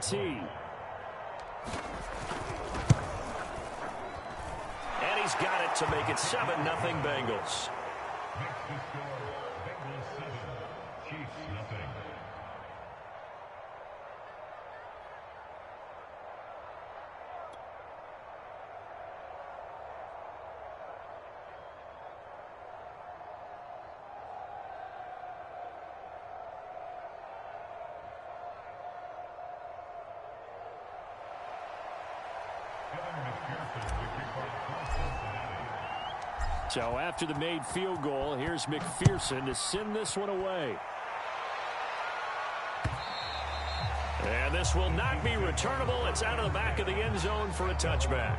tee. And he's got it to make it 7-0 Bengals. So after the made field goal, here's McPherson to send this one away. And this will not be returnable. It's out of the back of the end zone for a touchback.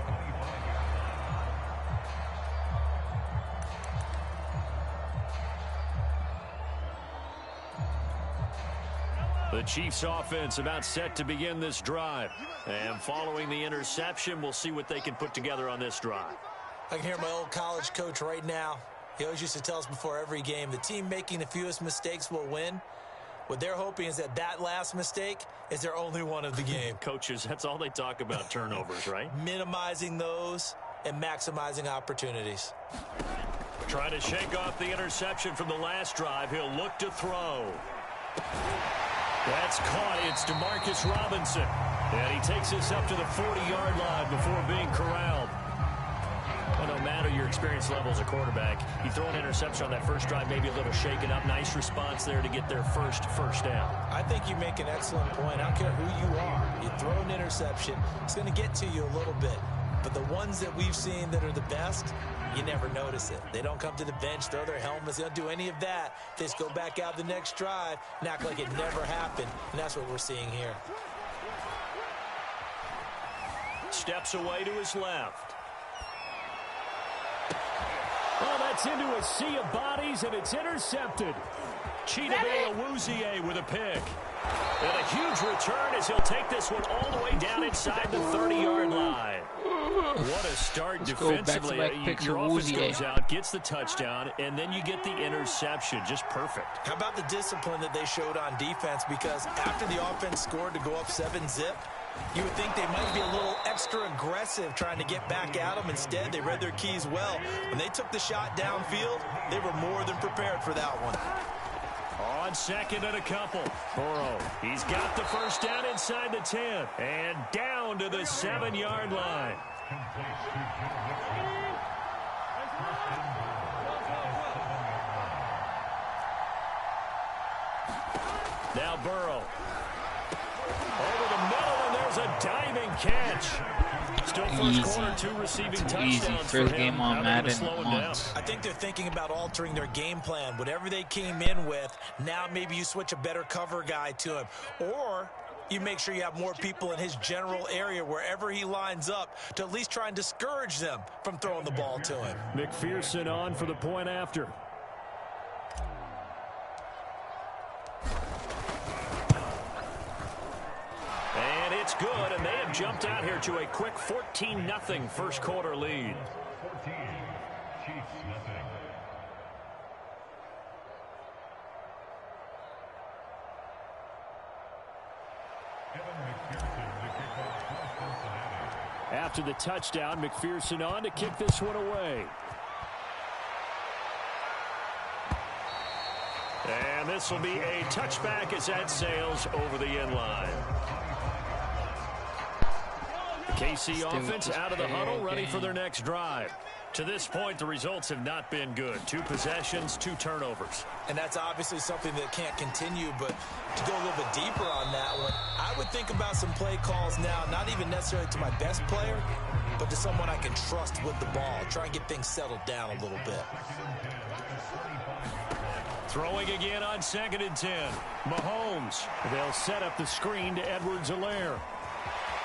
The Chiefs offense about set to begin this drive. And following the interception, we'll see what they can put together on this drive. I can hear my old college coach right now. He always used to tell us before every game, the team making the fewest mistakes will win. What they're hoping is that last mistake is their only one of the game. Coaches, that's all they talk about, turnovers, right? Minimizing those and maximizing opportunities. Trying to shake off the interception from the last drive. He'll look to throw. That's caught. It's DeMarcus Robinson. And he takes this up to the 40-yard line before being corralled. Well, no matter your experience level as a quarterback, you throw an interception on that first drive, maybe a little shaken up. Nice response there to get their first down. I think you make an excellent point. I don't care who you are. You throw an interception, it's going to get to you a little bit. But the ones that we've seen that are the best, you never notice it. They don't come to the bench, throw their helmets. They don't do any of that. They just go back out the next drive and act like it never happened. And that's what we're seeing here. Steps away to his left. Well, that's into a sea of bodies, and it's intercepted. Chidobe Awuzie with a pick. And a huge return as he'll take this one all the way down inside the 30-yard line. What a start defensively. Your offense goes out, gets the touchdown, and then you get the interception. Just perfect. How about the discipline that they showed on defense? Because after the offense scored to go up 7-zip, you would think they might be a little extra aggressive trying to get back at them. Instead, they read their keys well. When they took the shot downfield, they were more than prepared for that one. On second and a couple. Burrow, he's got the first down inside the 10. And down to the 7-yard line. Now Burrow. Over the middle, and there's a diving catch. Still first quarter, 2 receiving touchdowns for him. First game on Madden. I think they're thinking about altering their game plan. Whatever they came in with, now maybe you switch a better cover guy to him. Or you make sure you have more people in his general area wherever he lines up to at least try and discourage them from throwing the ball to him. McPherson on for the point after. And it's good, and they have jumped out here to a quick 14-0 first quarter lead. After the touchdown, McPherson on to kick this one away. And this will be a touchback as that sails over the end line. The KC offense out of the huddle, ready for their next drive. To this point, the results have not been good. 2 possessions, 2 turnovers. And that's obviously something that can't continue, but to go a little bit deeper on that one, I would think about some play calls now, not even necessarily to my best player, but to someone I can trust with the ball. Try and get things settled down a little bit. Throwing again on 2nd and 10. Mahomes. They'll set up the screen to Edwards-Helaire.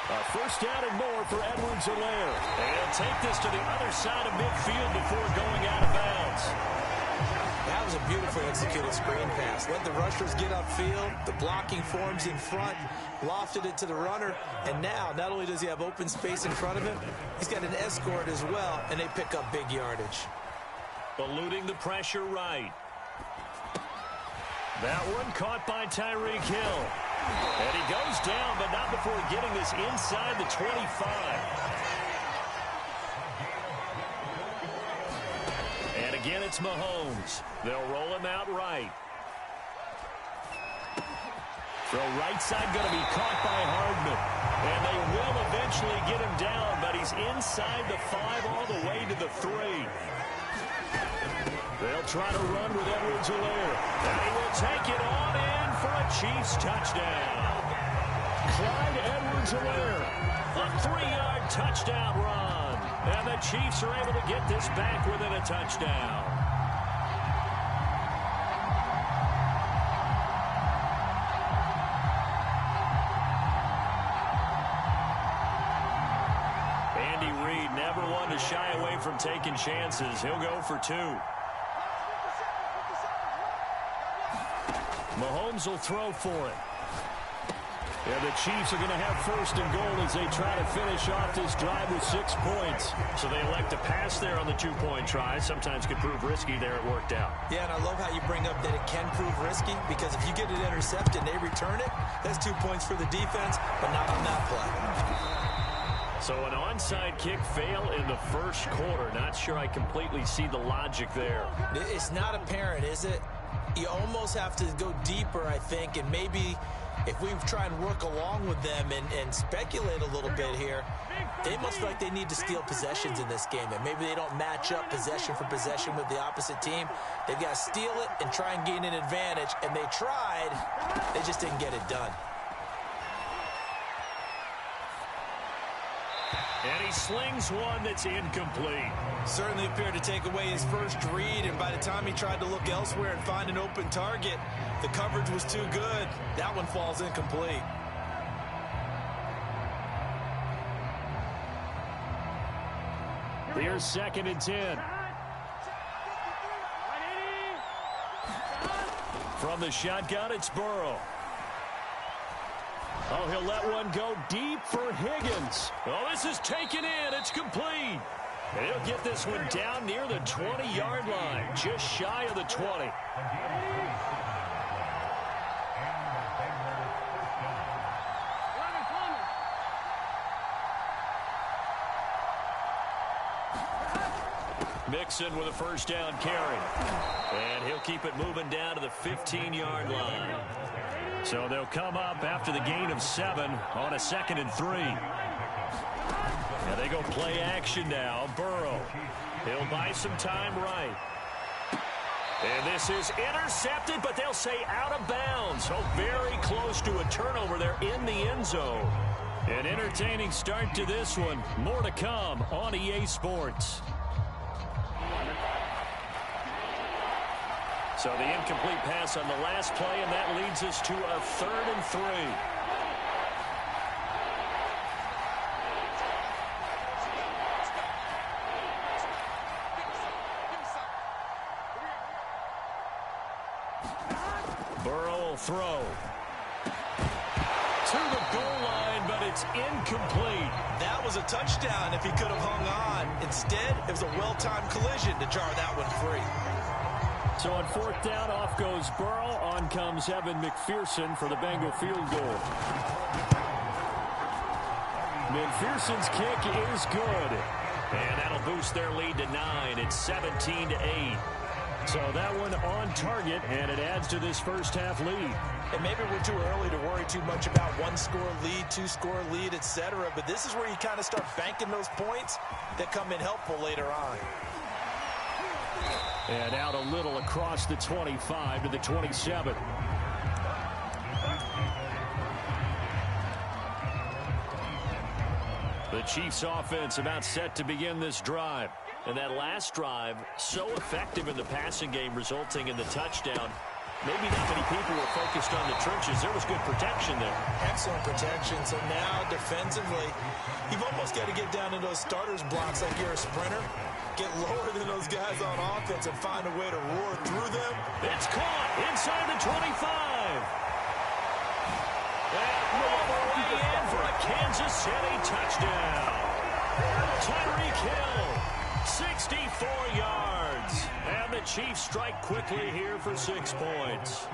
A first down and more for Edwards-Helaire. They'll take this to the other side of midfield before going out of bounds. That was a beautifully executed screen pass. Let the rushers get upfield. The blocking forms in front. Lofted it to the runner. And now, not only does he have open space in front of him, he's got an escort as well, and they pick up big yardage. Eluding the pressure right. That one caught by Tyreek Hill. And he goes down, but not yard before getting this inside the 25. And again, it's Mahomes. They'll roll him out right. Throw right side going to be caught by Hardman. And they will eventually get him down, but he's inside the 5 all the way to the 3. They'll try to run with Edwards-Helaire. And he will take it on in for a Chiefs touchdown. Clyde Edwards-Helaire, a 3-yard touchdown run. And the Chiefs are able to get this back within a touchdown. Andy Reid never one to shy away from taking chances. He'll go for 2. Mahomes will throw for it. Yeah, the Chiefs are going to have first and goal as they try to finish off this drive with 6 points. So they elect to pass there on the 2-point try. Sometimes could prove risky there. It worked out. Yeah, and I love how you bring up that it can prove risky, because if you get it intercepted and they return it, that's 2 points for the defense, but not on that play. So an onside kick fail in the first quarter. Not sure I completely see the logic there. It's not apparent, is it? You almost have to go deeper, I think, and maybe if we try and work along with them and speculate a little bit here, they must feel like they need to steal possessions in this game, and maybe they don't match up possession for possession with the opposite team. They've got to steal it and try and gain an advantage, and they tried. They just didn't get it done. And he slings one that's incomplete. Certainly appeared to take away his first read, and by the time he tried to look elsewhere and find an open target, the coverage was too good. That one falls incomplete. Here's 2nd and 10. From the shotgun, it's Burrow. Oh, he'll let one go deep for Higgins. Oh, this is taken in. It's complete. And he'll get this one down near the 20-yard line, just shy of the 20. Mixon with a first down carry. And he'll keep it moving down to the 15-yard line. So they'll come up after the gain of 7 on a 2nd and 3. Now they go play action now. Burrow. He'll buy some time right. And this is intercepted, but they'll say out of bounds. So very close to a turnover there in the end zone. An entertaining start to this one. More to come on EA Sports. So the incomplete pass on the last play, and that leads us to a 3rd and 3. Burrow will throw. To the goal line, but it's incomplete. That was a touchdown if he could have hung on. Instead, it was a well-timed collision to jar that one free. So on 4th down, off goes Burrow. On comes Evan McPherson for the Bengal field goal. McPherson's kick is good. And that'll boost their lead to 9. It's 17-8. So that one on target, and it adds to this first half lead. And maybe we're too early to worry too much about 1-score lead, 2-score lead, etc. But this is where you kind of start banking those points that come in helpful later on. And out a little across the 25 to the 27. The Chiefs offense about set to begin this drive. And that last drive, so effective in the passing game, resulting in the touchdown. Maybe not many people were focused on the trenches. There was good protection there. Excellent protection. So now defensively, you've almost got to get down to those starters blocks like you're a sprinter. Get lower than those guys on offense and find a way to roar through them. It's caught inside the 25. And all the way in for a Kansas City touchdown. Tyreek Hill, 64 yards. And the Chiefs strike quickly here for 6 points.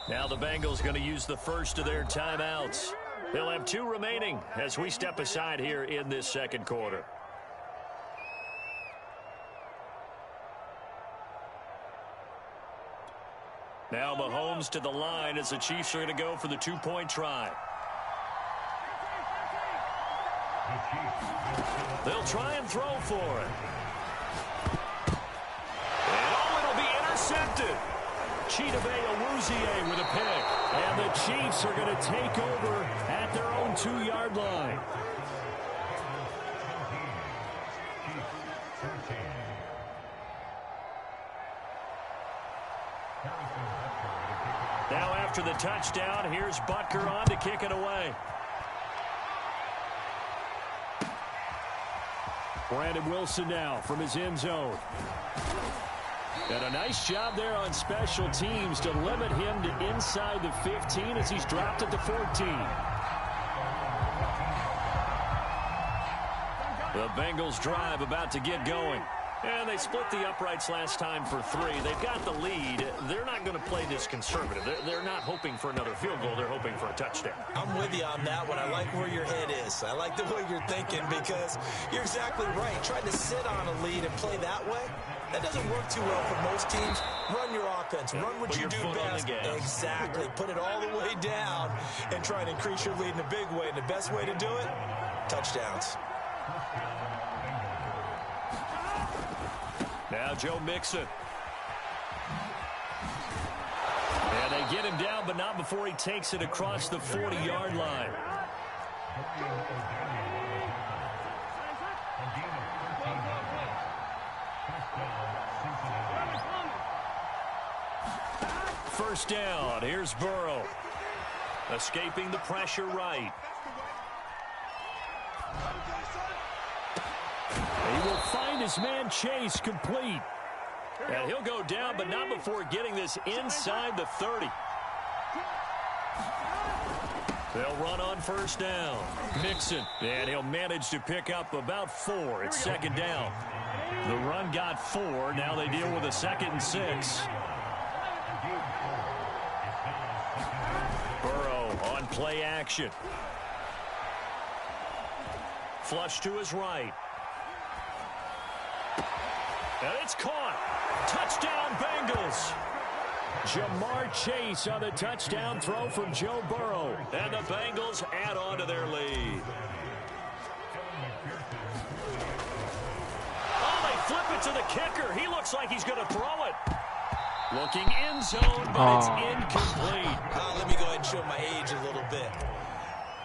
Now the Bengals going to use the first of their timeouts. They'll have 2 remaining as we step aside here in this second quarter. Now Mahomes to the line as the Chiefs are going to go for the 2-point try. They'll try and throw for it. And it'll be intercepted. Awuzie with a pick. And the Chiefs are going to take over at their own 2-yard line. Now after the touchdown, here's Butker on to kick it away. Brandon Wilson now from his end zone. And a nice job there on special teams to limit him to inside the 15 as he's dropped at the 14. The Bengals drive about to get going. And they split the uprights last time for 3. They've got the lead. They're not going to play this conservative. They're not hoping for another field goal. They're hoping for a touchdown. I'm with you on that one. I like where your head is. I like the way you're thinking because you're exactly right. Trying to sit on a lead and play that way, that doesn't work too well for most teams. Run your offense. Run what you do best. Exactly. Put it all the way down and try and increase your lead in a big way. And the best way to do it, touchdowns. Now Joe Mixon. And they get him down, but not before he takes it across the 40-yard line. First down. Here's Burrow. Escaping the pressure right. He will find his man Chase complete. And he'll go down, but not before getting this inside the 30. They'll run on first down. Mixon. And he'll manage to pick up about 4. It's second down. The run got 4. Now they deal with a 2nd and 6. Burrow on play action. Flush to his right. And it's caught. Touchdown, Bengals. Jamar Chase on the touchdown throw from Joe Burrow. And the Bengals add on to their lead. Oh, they flip it to the kicker. He looks like he's going to throw it. Looking end zone, but it's incomplete. Let me go ahead and show my age a little bit.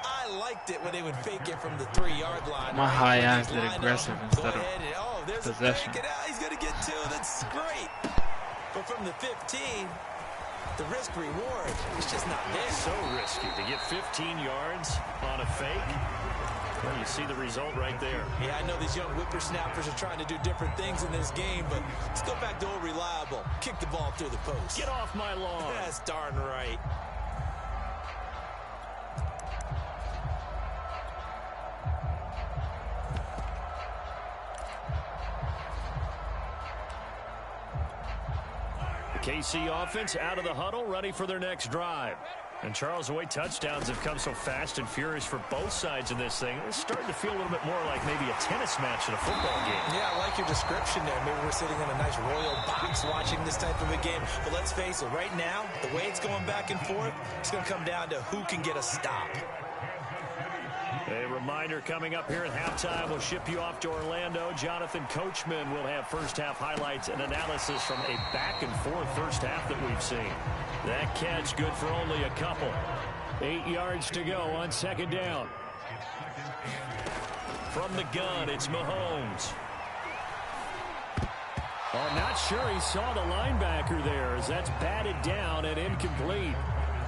I liked it when they would fake it from the 3-yard line. My high eyes did aggressive instead of there's possession. He's going to get 2. That's great. But from the 15, the risk reward is just not there. So risky to get 15 yards on a fake. Well, you see the result right there. Yeah, I know these young whippersnappers are trying to do different things in this game, but let's go back to old reliable. Kick the ball through the post. Get off my lawn. That's darn right. KC offense out of the huddle, ready for their next drive. And Charles, the way touchdowns have come so fast and furious for both sides in this thing, it's starting to feel a little bit more like maybe a tennis match in a football game. Yeah, I like your description there. Maybe we're sitting in a nice royal box watching this type of a game. But let's face it, right now, the way it's going back and forth, it's going to come down to who can get a stop. A reminder coming up here at halftime. We'll ship you off to Orlando. Jonathan Coachman will have first-half highlights and analysis from a back-and-forth first half that we've seen. That catch good for only a couple. 8 yards to go on second down. From the gun, it's Mahomes. I'm not sure he saw the linebacker there as that's batted down and incomplete.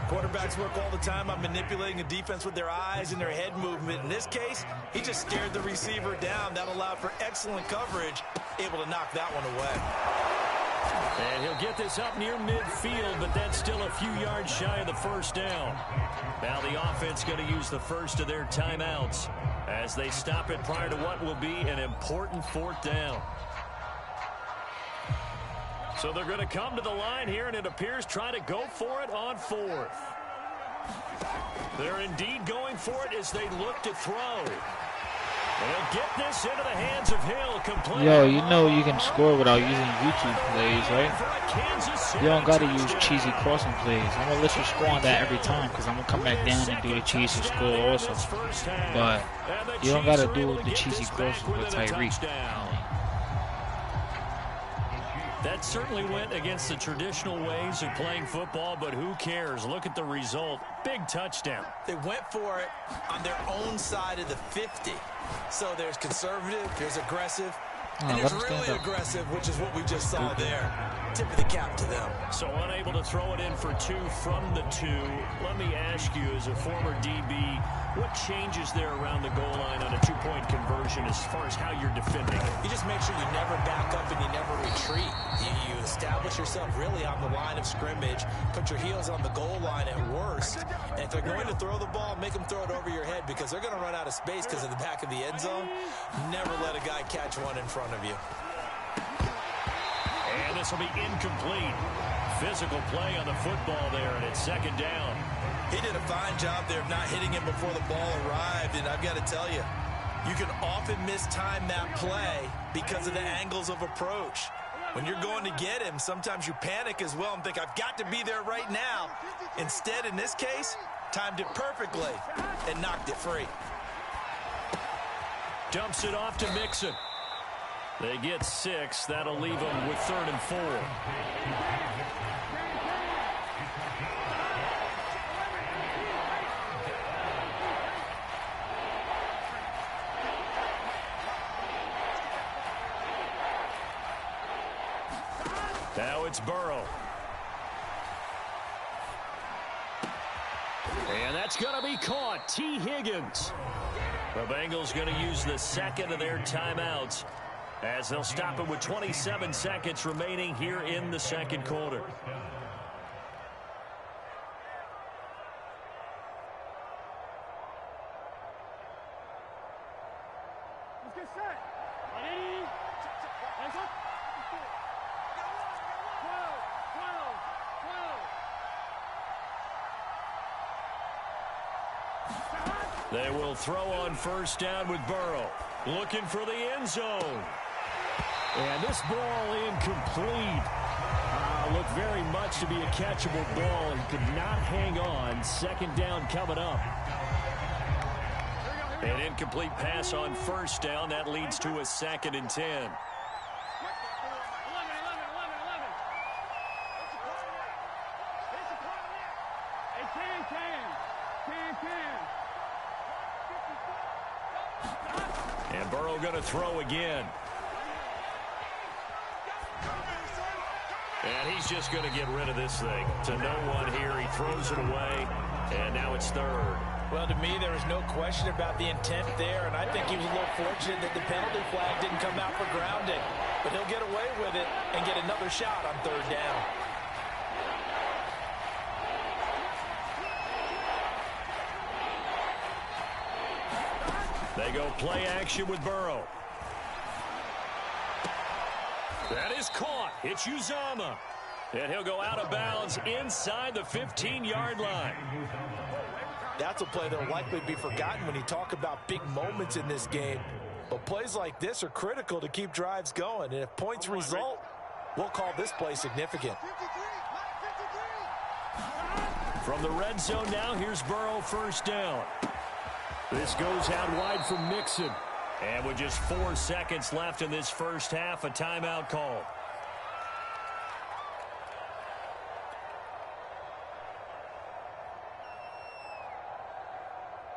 Quarterbacks work all the time on manipulating the defense with their eyes and their head movement. In this case, he just stared the receiver down. That allowed for excellent coverage, able to knock that one away. And he'll get this up near midfield, but that's still a few yards shy of the first down. Now the offense going to use the first of their timeouts as they stop it prior to what will be an important 4th down. So they're going to come to the line here, and it appears trying to go for it on fourth. They're indeed going for it as they look to throw. They'll get this into the hands of Hill. Complete. Yo, you know you can score without using YouTube plays, right? You don't got to use cheesy crossing plays. I'm going to let you score on that every time because I'm going to come back down and do the cheesy score also. But you don't got to do the cheesy crossing with Tyreek. That certainly went against the traditional ways of playing football, but who cares? Look at the result. Big touchdown. They went for it on their own side of the 50. So there's conservative, there's aggressive, and there's really aggressive, which is what we just saw there. Tip of the cap to them. So unable to throw it in for two from the two. Let me ask you, as a former DB, what changes there around the goal line on a two-point conversion as far as how you're defending? You just make sure you never back up and you never retreat. You establish yourself really on the line of scrimmage, put your heels on the goal line at worst, and if they're going to throw the ball, make them throw it over your head because they're going to run out of space because of the back of the end zone. Never let a guy catch one in front of you. And this will be incomplete. Physical play on the football there, and it's second down. He did a fine job there of not hitting him before the ball arrived, and I've got to tell you, you can often mistime that play because of the angles of approach. When you're going to get him, sometimes you panic as well and think, I've got to be there right now. Instead, in this case, timed it perfectly and knocked it free. Dumps it off to Mixon. They get 6. That'll leave them with 3rd and 4. Now it's Burrow. And that's going to be caught. T. Higgins. The Bengals going to use the second of their timeouts as they'll stop it with 27 seconds remaining here in the second quarter. Let's get set. Ready? Hands up. 12. They will throw on first down with Burrow. Looking for the end zone. And this ball incomplete. Looked very much to be a catchable ball and could not hang on. Second down coming up. An incomplete pass on first down. That leads to a 2nd and 10. 11. And Burrow going to throw again. And he's just going to get rid of this thing. To no one here. He throws it away. And now it's 3rd. Well, to me, there was no question about the intent there, and I think he was a little fortunate that the penalty flag didn't come out for grounding. But he'll get away with it and get another shot on 3rd down. They go play action with Burrow. That is caught. It's Uzama. And he'll go out of bounds inside the 15-yard line. That's a play that will likely be forgotten when you talk about big moments in this game. But plays like this are critical to keep drives going. And if points result, we'll call this play significant. From the red zone now, here's Burrow first down. This goes out wide from Mixon. And with just 4 seconds left in this first half, a timeout call.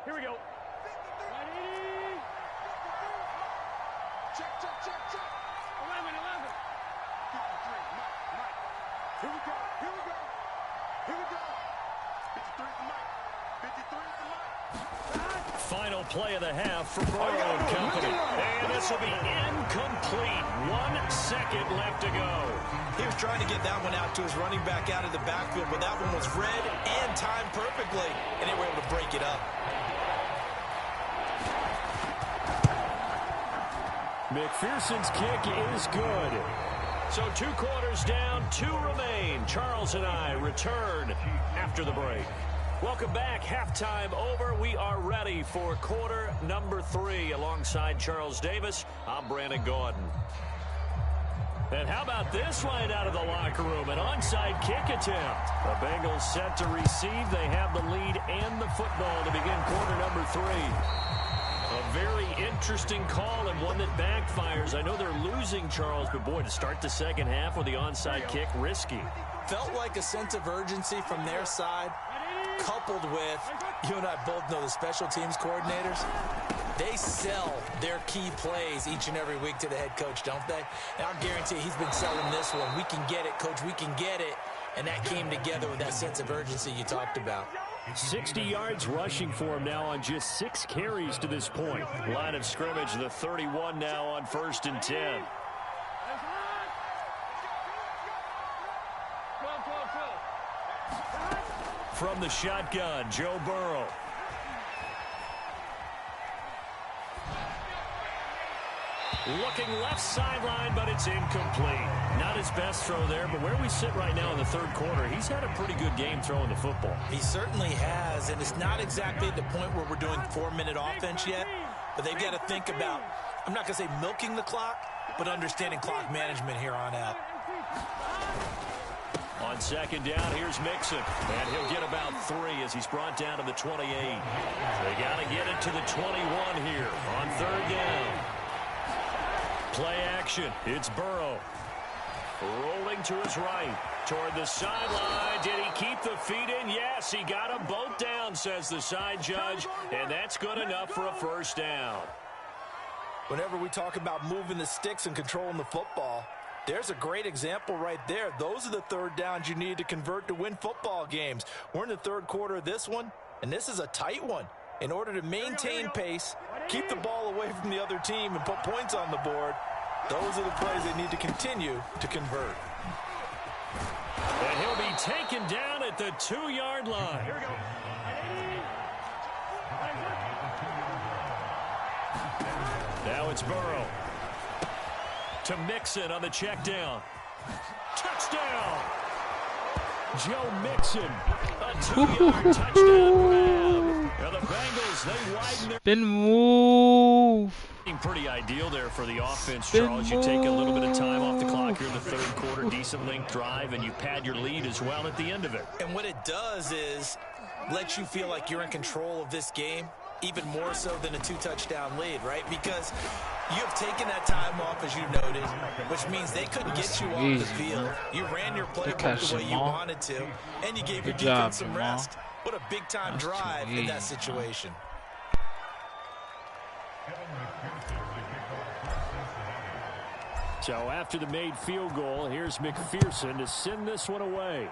Here we go. Ready? Check. 11. 53, Mike. Here we go. 53 to Mike. 53 to Mike. Final play of the half for Burrow and company. And this will be incomplete. 1 second left to go. He was trying to get that one out to his running back out of the backfield, but that one was read and timed perfectly, and they were able to break it up. McPherson's kick is good. So 2 quarters down, 2 remain. Charles and I return after the break. Welcome back. Halftime over. We are ready for quarter number 3. Alongside Charles Davis, I'm Brandon Gaudin. And how about this right out of the locker room? An onside kick attempt. The Bengals set to receive. They have the lead and the football to begin quarter number 3. A very interesting call and one that backfires. I know they're losing, Charles, but boy, to start the second half with the onside kick, risky. Felt like a sense of urgency from their side, coupled with, you and I both know the special teams coordinators. They sell their key plays each and every week to the head coach, don't they? And I'll guarantee he's been selling this one. We can get it, coach, we can get it. And that came together with that sense of urgency you talked about. 60 yards rushing for him now on just 6 carries to this point. Line of scrimmage, the 31 now on 1st and 10. From the shotgun, Joe Burrow. Looking left sideline, but it's incomplete. Not his best throw there, but where we sit right now in the 3rd quarter, he's had a pretty good game throwing the football. He certainly has, and it's not exactly at the point where we're doing 4-minute offense yet, but they've got to think about, I'm not going to say milking the clock, but understanding clock management here on out. On 2nd down, here's Mixon, and he'll get about 3 as he's brought down to the 28. They got to get it to the 21 here on 3rd down. Play action. It's Burrow. Rolling to his right. Toward the sideline. Did he keep the feet in? Yes, he got them both down, says the side judge. And that's good enough for a 1st down. Whenever we talk about moving the sticks and controlling the football, there's a great example right there. Those are the 3rd downs you need to convert to win football games. We're in the 3rd quarter of this one, and this is a tight one. In order to maintain pace, keep the ball away from the other team, and put points on the board, those are the plays they need to continue to convert. And he'll be taken down at the 2-yard line. Now it's Burrow. To Mixon on the check down. Touchdown! Joe Mixon, a 2-yard touchdown grab. Now the Bengals, they widen their... Been moved. Pretty ideal there for the offense, Charles. You take a little bit of time off the clock here in the 3rd quarter, decent length drive, and you pad your lead as well at the end of it. And what it does is let you feel like you're in control of this game, even more so than a 2-touchdown lead, right? Because you have taken that time off, as you noted, which means they couldn't get you off the field. You ran your playbook the way you wanted to, and you gave your defense some rest. What a big-time drive in that situation. So after the made field goal, here's McPherson to send this one away.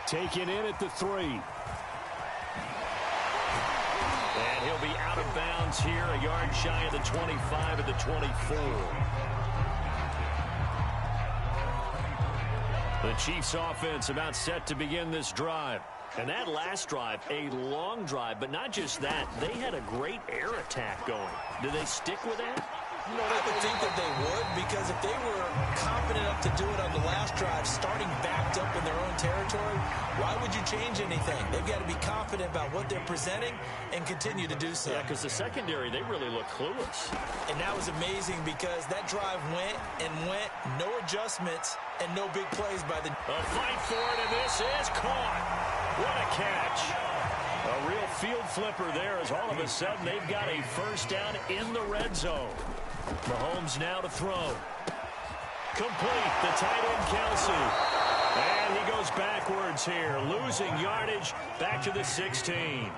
Taken in at the 3. And he'll be out of bounds here, a yard shy of the 25 at the 24. The Chiefs offense about set to begin this drive. And that last drive, a long drive, but not just that. They had a great air attack going. Do they stick with that? No, I would think that they would, because if they were confident enough to do it on the last drive, starting backed up in their own territory, why would you change anything? They've got to be confident about what they're presenting and continue to do so. Yeah, because the secondary, they really look clueless. And that was amazing because that drive went and went, no adjustments, and no big plays by the... A fight for it, and this is caught. What a catch. A real field flipper there as all of a sudden they've got a 1st down in the red zone. Mahomes now to throw. Complete, the tight end Kelsey. And he goes backwards here, losing yardage back to the 16.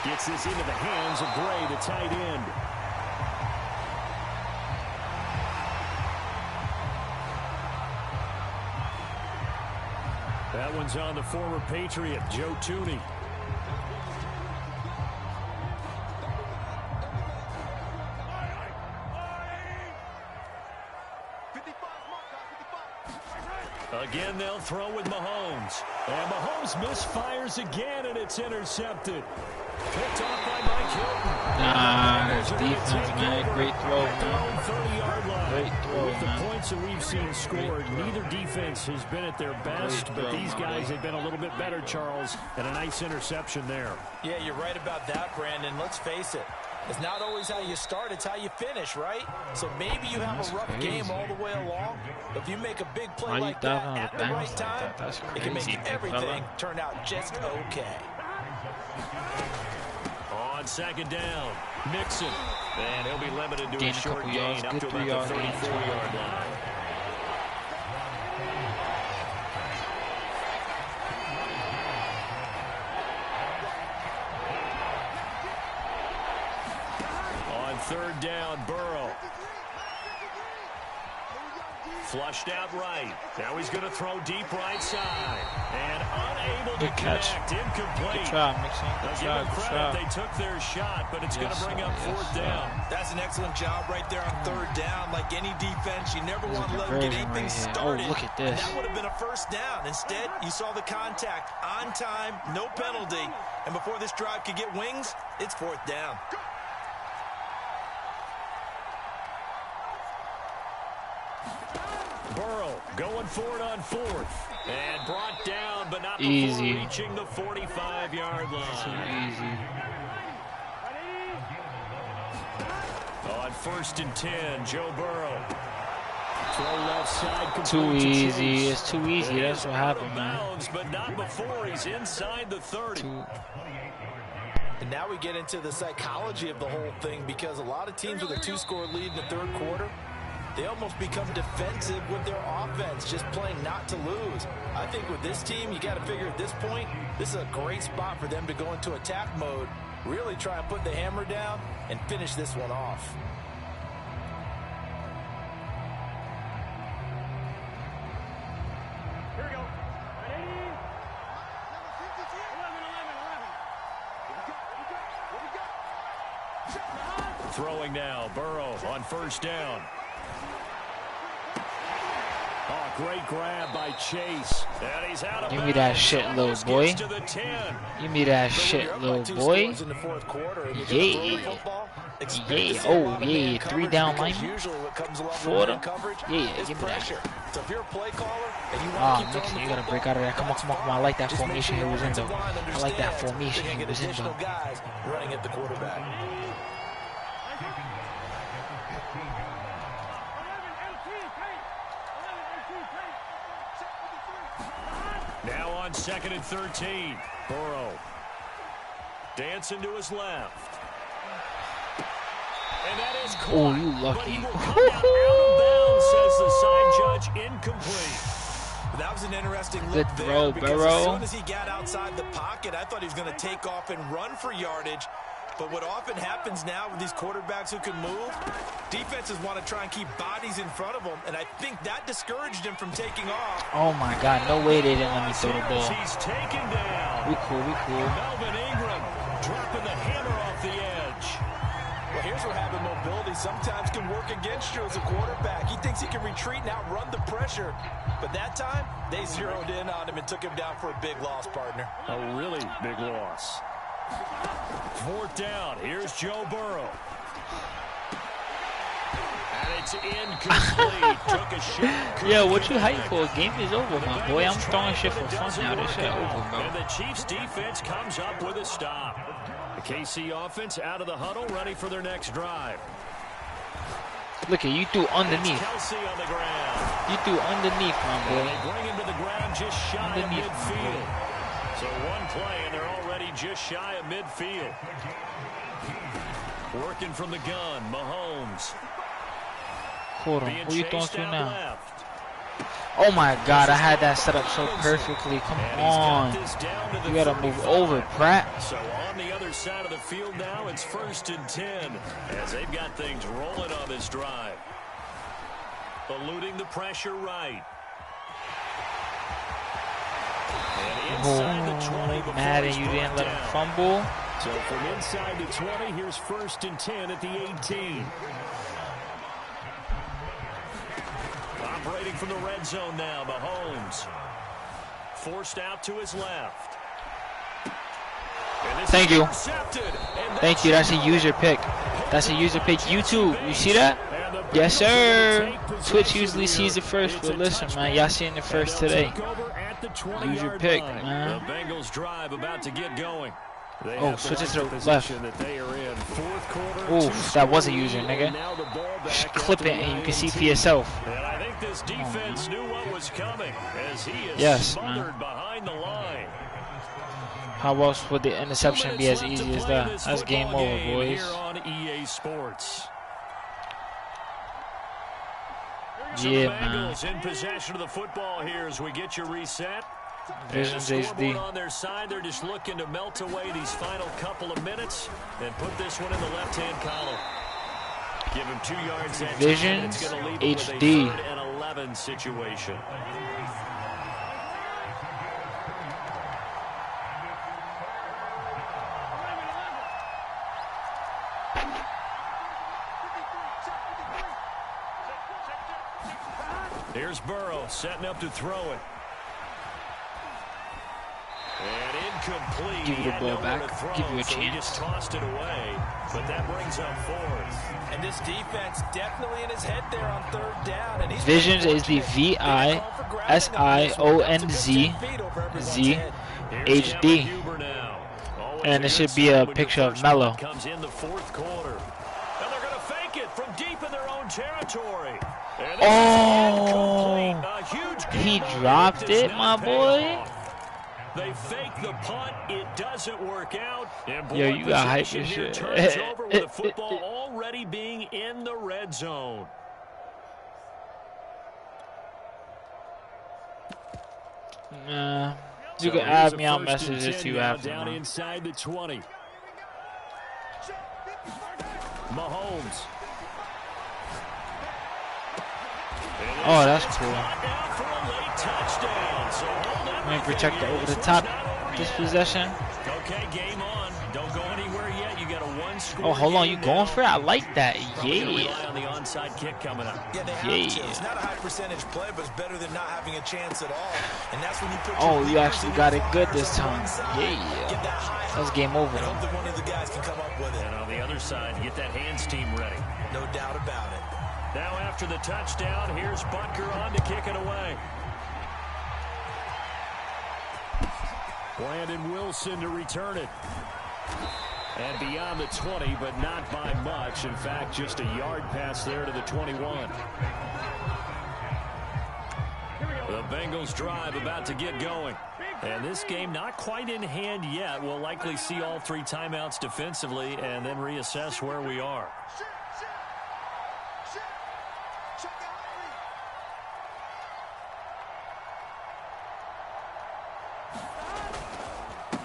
Gets this into the hands of Gray, the tight end. That one's on the former Patriot, Joe Tooney. Again, they'll throw with Mahomes. And Mahomes misfires again, and it's intercepted. Picked off by Mike Hilton. Nah, defense, man. Great throw, man. 30-yard line. Great throw, With the man. points that we've seen scored, neither defense has been at their best, but these guys have been a little bit better, Charles, and a nice interception there. Yeah, you're right about that, Brandon. Let's face it. It's not always how you start, it's how you finish, right? So maybe you have a rough game all the way along, but if you make a big play like that at the right time, it can make everything turn out just okay. On second down, Mixon. And he'll be limited to Gain a short couple gain yards, up good to 3 about the yard gain. 34-yard line. On third down, Burrow. Flushed out right. Now he's going to throw deep right side. And unable to connect. Incomplete. Good try, Mixon. Good try, Give them credit. They took their shot, but it's going to bring up fourth down. That's an excellent job right there on third down. Like any defense, you never want to let them get anything started. Oh, look at this. That would have been a first down. Instead, you saw the contact on time, no penalty. And before this drive could get wings, it's fourth down. Burrow going for it on fourth. And brought down, but not Easy. before reaching the 45-yard line. Easy. On first and 10, Joe Burrow. Throw left side. Too easy. It's too easy. That's what happened, man. Bounds, but not before he's inside the 30. And now we get into the psychology of the whole thing, because a lot of teams with a 2-score lead in the third quarter, they almost become defensive with their offense, just playing not to lose. I think with this team, you got to figure at this point, this is a great spot for them to go into attack mode, really try and put the hammer down and finish this one off. Here we go. Throwing now, Burrow on first down. Oh, great grab by Chase. And he's out of Give me that shit, little boy. to the 10. Give me that shit, little boy. Yeah. Yeah. Oh, yeah. 3 down linemen. 4 of them. Yeah, give me that. So if you're a play caller and you Ah, want to keep Mixon, throwing you gotta break out of that. Come on, come on, come on. I like that just make formation sure he was in, your though. offensive line I like that understands formation they he get was in, additional though. guys running at the quarterback. Now on second and 13. Burrow dancing to his left. And that is caught. Oh, you But lucky. he will come down out of bounds, says the side judge. Incomplete. That was an interesting look Good there, throw, because as Burrow. soon as he got outside the pocket, I thought he was going to take off and run for yardage. But what often happens now with these quarterbacks who can move, defenses want to try and keep bodies in front of them, and I think that discouraged him from taking off. Oh my God, no way they didn't let me throw the ball. He's taken down. We cool, we cool. Melvin Ingram dropping the hammer off the edge. Well, here's where having mobility sometimes can work against you as a quarterback. He thinks he can retreat and outrun the pressure. But that time, they zeroed in on him and took him down for a big loss, partner. A really big loss. Fourth down. Here's Joe Burrow. And it's incomplete. Took a shot. Yeah, what you hype for? Game is over, my boy. I'm throwing shit for fun now. This shit over, And bro. the Chiefs defense comes up with a stop. The KC offense out of the huddle, ready for their next drive. Look at you threw underneath. Kelsey on the ground. You threw underneath, my And boy. they bring him to the ground just shy of Underneath, midfield. So one play, and they're already just shy of midfield. Working from the gun, Mahomes. Hold on. Being Who you throwing chased to out now? left. Oh my God, I had that set up so perfectly. Come And he's got on. this down to the You gotta move 35. over, Pratt. So on the other side of the field now, it's first and 10 as they've got things rolling on this drive. Eluding the pressure right. And inside the 20 before Madden, he's you didn't brought let him down. fumble. So from inside the 20, here's first and 10 at the 18. Operating from the red zone now, Mahomes. Forced out to his left. Thank you. Thank you. That's a user pick. That's a user pick. YouTube, you see that? Yes, sir. Twitch usually sees it first, but listen, man, y'all seeing it first today. Use your pick, man. The Bengals drive about to get going. Oh, switch it to the left. Oof, that was a user, nigga. Just clip it and you can see for yourself. And I think this defense knew what was coming as he is smothered behind the line. How else would the interception be as easy as that? That's game over, boys. Here on EA Sports. Yeah, man. Bengals in possession of the football here as we get you reset. Visions HD. On their side, they're just looking to melt away these final couple of minutes and put this one in the left-hand column. Give him 2 yards that Visions time, HD. With a 3rd and 11 situation. Here's Burrow setting up to throw it. And incomplete. Give you the ball back. Give you a So he chance. just tossed it away, but that brings up 4th. And this defense definitely in his head there on 3rd down. And he's Visions is the VISIONZ HD. And it should be a picture of Mello. Comes in the 4th quarter. And they're going to fake it from deep in their own territory. Oh, he dropped it, my boy. They fake the punt. It doesn't work out. Yo, you got hype your shit. Turns over with the football already being in the red zone. Nah, you can add me on messages too after. Down inside the 20. Mahomes. Oh, that's cool. Let me protect the over the top this possession. Okay, game on. Don't go anywhere yet. You got a 1-score. Oh, hold on, you going for it? I like that. Yeah. On the onside kick coming up. Yeah, they have to. It's not a high percentage play, but it's better than not having a chance at all. And that's when you put Oh, you actually got it good this time. Yeah. That's game over. I hope that one of the guys can come up with it. And on the other side, get that hands team ready. No doubt about it. Now after the touchdown, here's Butker on to kick it away. Brandon Wilson to return it. And beyond the 20, but not by much. In fact, just a yard pass there to the 21. The Bengals drive about to get going. And this game not quite in hand yet. We'll likely see all 3 timeouts defensively and then reassess where we are.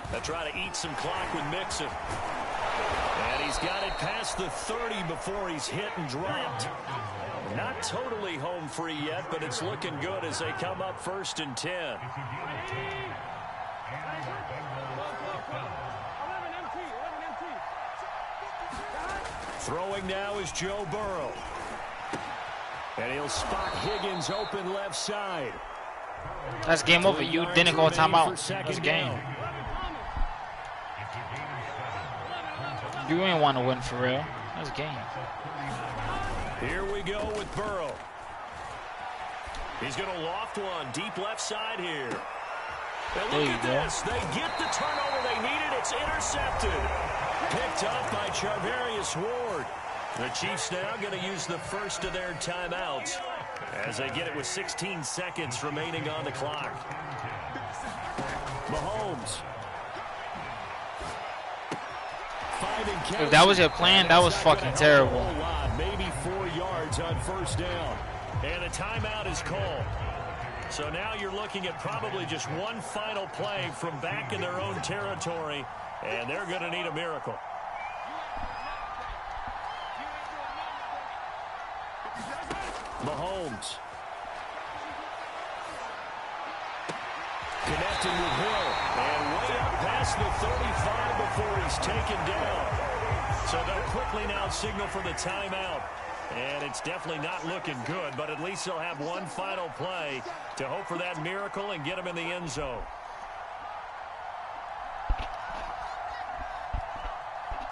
They try to eat some clock with Mixon. And he's got it past the 30 before he's hit and dropped. Not totally home free yet, but it's looking good as they come up 1st and 10. Throwing now is Joe Burrow. And he'll spot Higgins open left side. That's game over. You didn't go timeout. That's game. You ain't want to win for real. That's game. Here we go with Burrow. He's going to loft one deep left side here. And look at this. They get the turnover they needed. It's intercepted. Picked up by Charvarius Ward. The Chiefs now going to use the first of their timeouts as they get it with 16 seconds remaining on the clock. Mahomes. If that was your plan, that was fucking terrible. Maybe 4 yards on 1st down. And a timeout is called. So now you're looking at probably just one final play from back in their own territory, and they're going to need a miracle. Mahomes. Connecting with Hill. And way up past the 35 before he's taken down. So they'll quickly now signal for the timeout. And it's definitely not looking good, but at least they'll have one final play to hope for that miracle and get him in the end zone.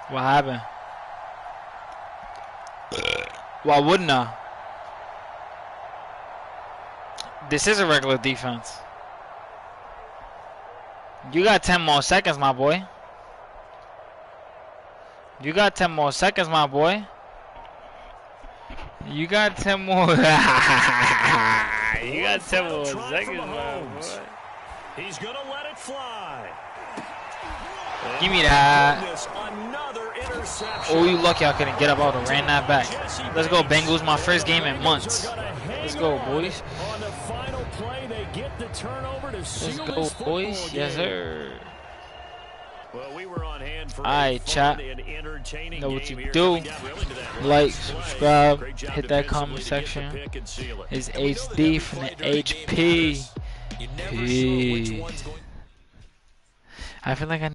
What happened? Why wouldn't I? This is a regular defense. You got 10 more seconds, my boy. You got 10 more seconds, my boy. You got 10 more. You got 10 more seconds, my boy. He's going to let it fly. Give me that. Another interception. Oh, you lucky I couldn't get up out and ran that back. Let's go, Bengals. My first game in months. Let's go, boys. On the final play, they get the turnover to seal Let's go, boys. Yes, sir. Well, we were on hand for alright, chat. Know what you do. Like, subscribe, hit that comment section. It's HD from the HP. Peace. I feel like I